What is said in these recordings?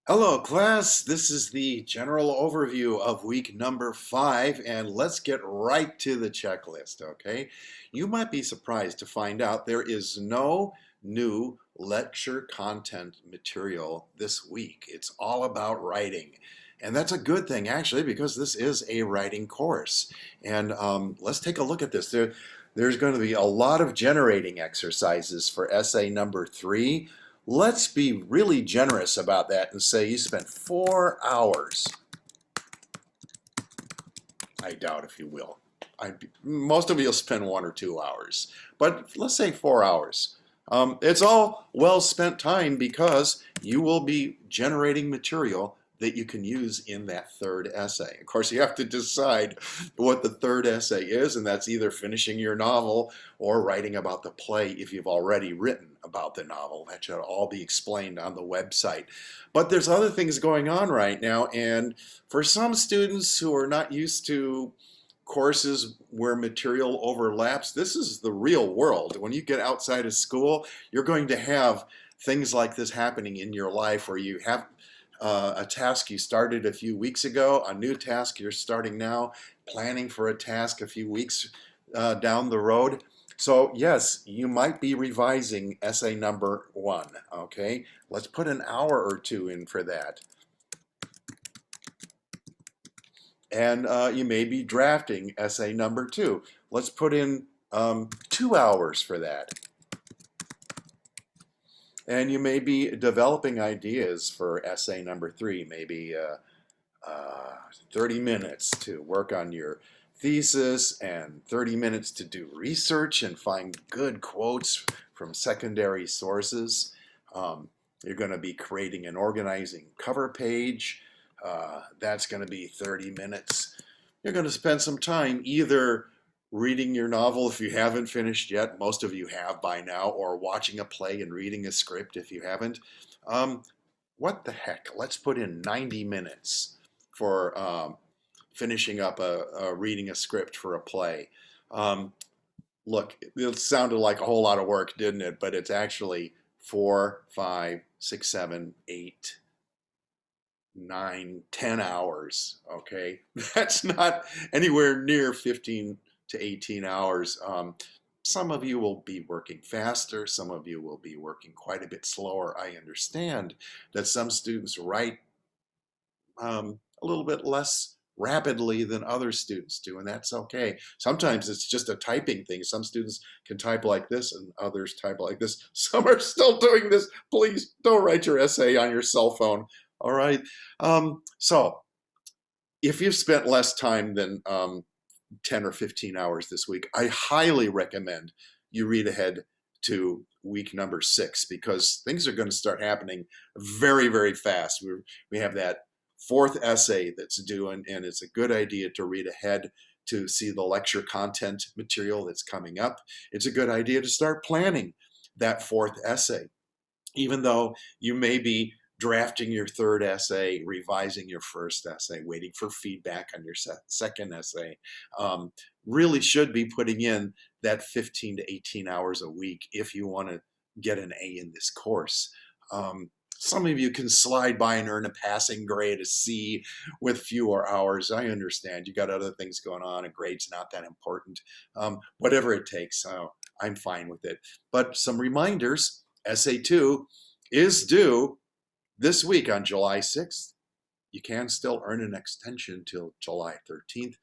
Hello, class. This is the general overview of week number 5, and let's get right to the checklist, okay? You might be surprised to find out there is no new lecture content material this week. It's all about writing. And that's a good thing, actually, because this is a writing course. And let's take a look at this. There's going to be a lot of generating exercises for essay number 3. Let's be really generous about that and say you spent 4 hours. I doubt if you will. Most of you will spend 1 or 2 hours, but let's say 4 hours. It's all well spent time because you will be generating material that you can use in that third essay. Of course, you have to decide what the third essay is, and that's either finishing your novel or writing about the play if you've already written about the novel. That should all be explained on the website. But there's other things going on right now, and for some students who are not used to courses where material overlaps, this is the real world. When you get outside of school, you're going to have things like this happening in your life where you have a task you started a few weeks ago, a new task you're starting now, planning for a task a few weeks down the road. So yes, you might be revising essay number 1, okay? Let's put an hour or 2 in for that. And you may be drafting essay number 2. Let's put in 2 hours for that. And you may be developing ideas for essay number 3, maybe 30 minutes to work on your thesis and 30 minutes to do research and find good quotes from secondary sources. You're going to be creating and organizing cover page. That's going to be 30 minutes. You're going to spend some time either reading your novel if you haven't finished yet, most of you have by now, or watching a play and reading a script if you haven't. What the heck? Let's put in 90 minutes for finishing up reading a script for a play. Look, it sounded like a whole lot of work, didn't it? But it's actually 4, 5, 6, 7, 8, 9, 10 hours, okay? That's not anywhere near 15 to 18 hours. Some of you will be working faster, some of you will be working quite a bit slower. I understand that some students write a little bit less rapidly than other students do, and that's okay. Sometimes it's just a typing thing. Some students can type like this and others type like this. Some are still doing this. Please don't write your essay on your cell phone. All right. So if you've spent less time than 10 or 15 hours this week, I highly recommend you read ahead to week number 6 because things are going to start happening very, very fast. We have that fourth essay that's due, and it's a good idea to read ahead to see the lecture content material that's coming up. It's a good idea to start planning that fourth essay, even though you may be drafting your third essay, revising your first essay, waiting for feedback on your second essay. Really should be putting in that 15 to 18 hours a week if you want to get an A in this course. Some of you can slide by and earn a passing grade, a C, with fewer hours. I understand you got other things going on, and grade's not that important. Whatever it takes, I'm fine with it. But some reminders: Essay 2 is due this week on July 6th. You can still earn an extension till July 13th.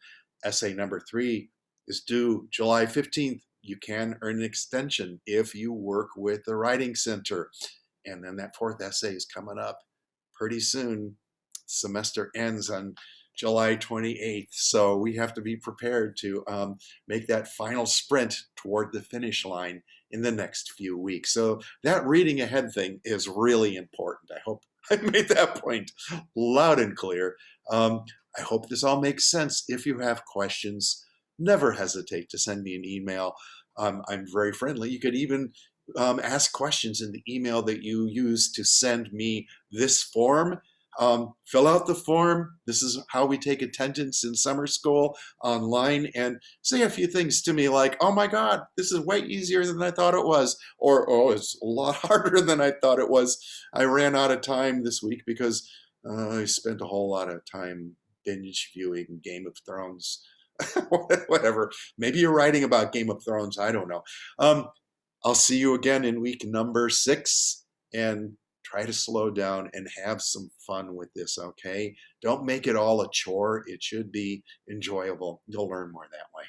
Essay number 3 is due July 15th. You can earn an extension if you work with the Writing Center. And then that fourth essay is coming up pretty soon. Semester ends on July 28th. So we have to be prepared to make that final sprint toward the finish line in the next few weeks. So that reading ahead thing is really important. I hope I made that point loud and clear. I hope this all makes sense. If you have questions, never hesitate to send me an email. I'm very friendly. You could even ask questions in the email that you use to send me this form. Fill out the form. This is how we take attendance in summer school online, and say a few things to me like, oh my God, this is way easier than I thought it was. Or, oh, it's a lot harder than I thought it was. I ran out of time this week because I spent a whole lot of time binge viewing Game of Thrones. Whatever. Maybe you're writing about Game of Thrones. I don't know. Um, I'll see you again in week number 6, and try to slow down and have some fun with this, okay? Don't make it all a chore. It should be enjoyable. You'll learn more that way.